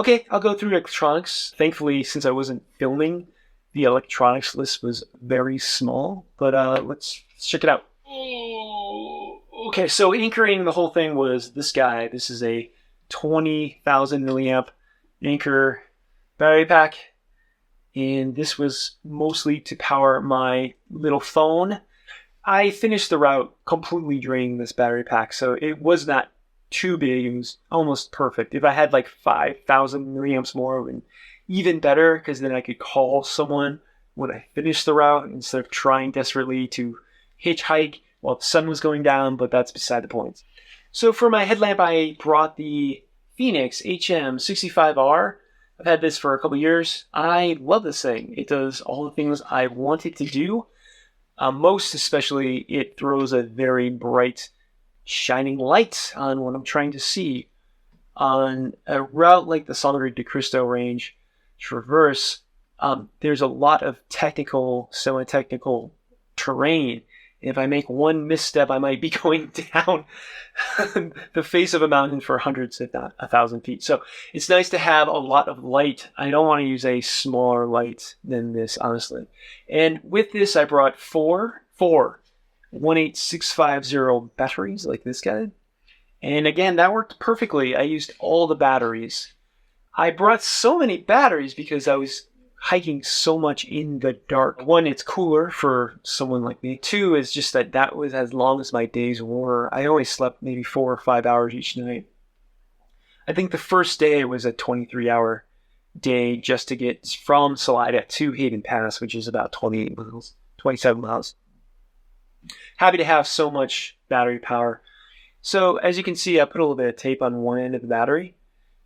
Okay, I'll go through electronics. Thankfully, since I wasn't filming, the electronics list was very small. But let's check it out. Okay, so anchoring the whole thing was this guy. This is a 20,000 milliamp Anchor battery pack. And this was mostly to power my little phone. I finished the route completely draining this battery pack, so it was not too big. It was almost perfect. If I had like 5,000 milliamps more, it would be even better, because then I could call someone when I finished the route instead of trying desperately to hitchhike while the sun was going down, but that's beside the point. So for my headlamp, I brought the Phoenix HM65R. I've had this for a couple years. I love this thing. It does all the things I want it to do. Most especially, it throws a very bright, shining light on what I'm trying to see. On a route like the Sangre de Cristo range traverse, there's a lot of technical, semi-technical terrain. If I make one misstep, I might be going down the face of a mountain for hundreds, if not 1,000 feet. So it's nice to have a lot of light. I don't want to use a smaller light than this, honestly. And with this, I brought four 18650 batteries like this guy. And again, that worked perfectly. I used all the batteries. I brought so many batteries because I was hiking so much in the dark. One, it's cooler for someone like me. Two, is just that was as long as my days were. I only slept maybe 4 or 5 hours each night. I think the first day was a 23-hour day just to get from Salida to Hayden Pass, which is about 28 miles, 27 miles. Happy to have so much battery power. So as you can see, I put a little bit of tape on one end of the battery,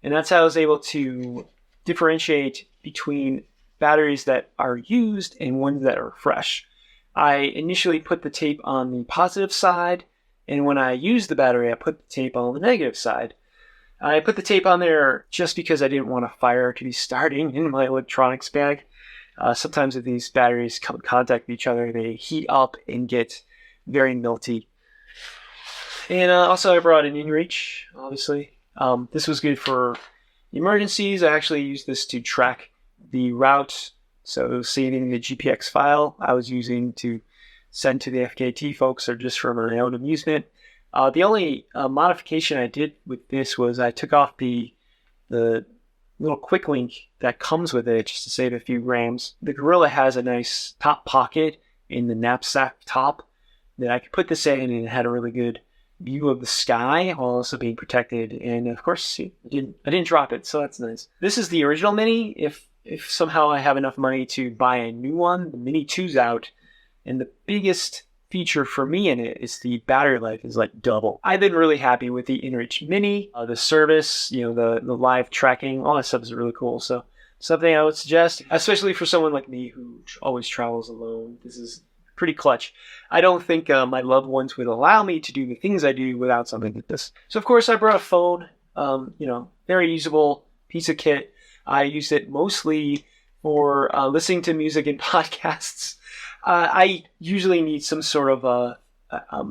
and that's how I was able to differentiate between batteries that are used and ones that are fresh. I initially put the tape on the positive side, and when I used the battery, I put the tape on the negative side. I put the tape on there just because I didn't want a fire to be starting in my electronics bag. Sometimes if these batteries come in contact with each other, they heat up and get very melty. And also I brought an inReach, obviously. This was good for emergencies. I actually used this to track the route, so saving the GPX file I was using to send to the FKT folks, or just for my own amusement. The only modification I did with this was I took off the little quick link that comes with it just to save a few grams. The Gorilla has a nice top pocket in the knapsack top that I could put this in, and it had a really good view of the sky while also being protected. And of course, I didn't drop it, so that's nice. This is the original Mini. If somehow I have enough money to buy a new one, the Mini 2's out, and the biggest feature for me in it is the battery life is like double. I've been really happy with the inReach Mini, the service, the live tracking, all that stuff is really cool. So something I would suggest, especially for someone like me who always travels alone. This is pretty clutch. I don't think my loved ones would allow me to do the things I do without something like this. So of course I brought a phone, very usable piece of kit. I used it mostly for listening to music and podcasts. I usually need some sort of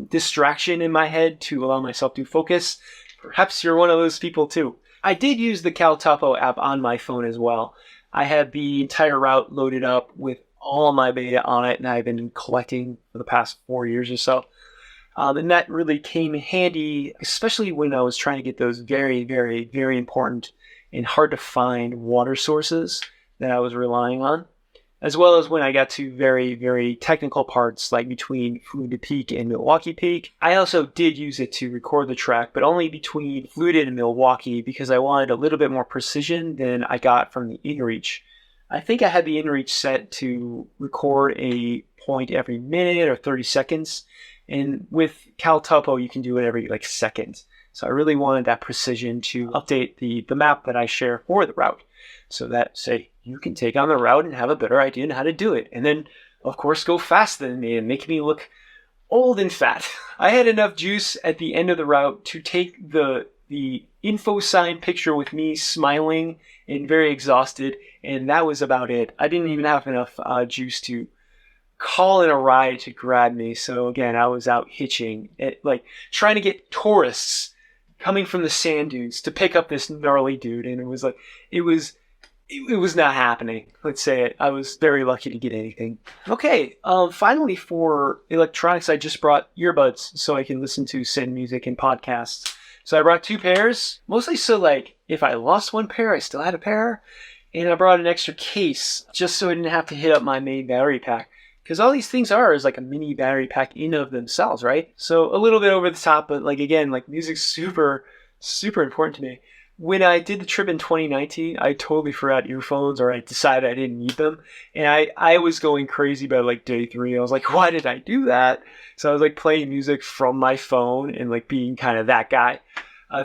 distraction in my head to allow myself to focus. Perhaps you're one of those people too. I did use the CalTopo app on my phone as well. I had the entire route loaded up with all my data on it, and I've been collecting for the past 4 years or so. And that really came handy, especially when I was trying to get those very, very, very important and hard to find water sources that I was relying on, as well as when I got to very, very technical parts like between Fluted Peak and Milwaukee Peak. I also did use it to record the track, but only between Fluted and Milwaukee because I wanted a little bit more precision than I got from the inReach. I think I had the inReach set to record a point every minute or 30 seconds, and with CalTopo you can do it every second. So I really wanted that precision to update the map that I share for the route, so that, say, you can take on the route and have a better idea on how to do it. And then, of course, go faster than me and make me look old and fat. I had enough juice at the end of the route to take the info sign picture with me smiling and very exhausted, and that was about it. I didn't even have enough juice to call in a ride to grab me. So again, I was out hitching, trying to get tourists coming from the sand dunes to pick up this gnarly dude, and it was like it was not happening. Let's say it. I was very lucky to get anything. Okay, finally for electronics, I just brought earbuds so I can listen to Zen music and podcasts. So I brought 2 pairs, mostly so like if I lost one pair, I still had a pair. And I brought an extra case just so I didn't have to hit up my main battery pack. Because all these things is like a mini battery pack in of themselves, right? So a little bit over the top, but like again, like music's super, super important to me. When I did the trip in 2019, I totally forgot earphones, or I decided I didn't need them. And I was going crazy by like day 3. I was like, why did I do that? So I was like playing music from my phone and like being kind of that guy.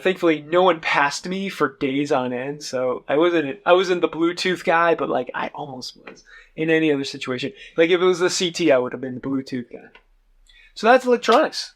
Thankfully, no one passed me for days on end, so I wasn't the Bluetooth guy, but like I almost was in any other situation. Like if it was the CT, I would have been the Bluetooth guy. So that's electronics.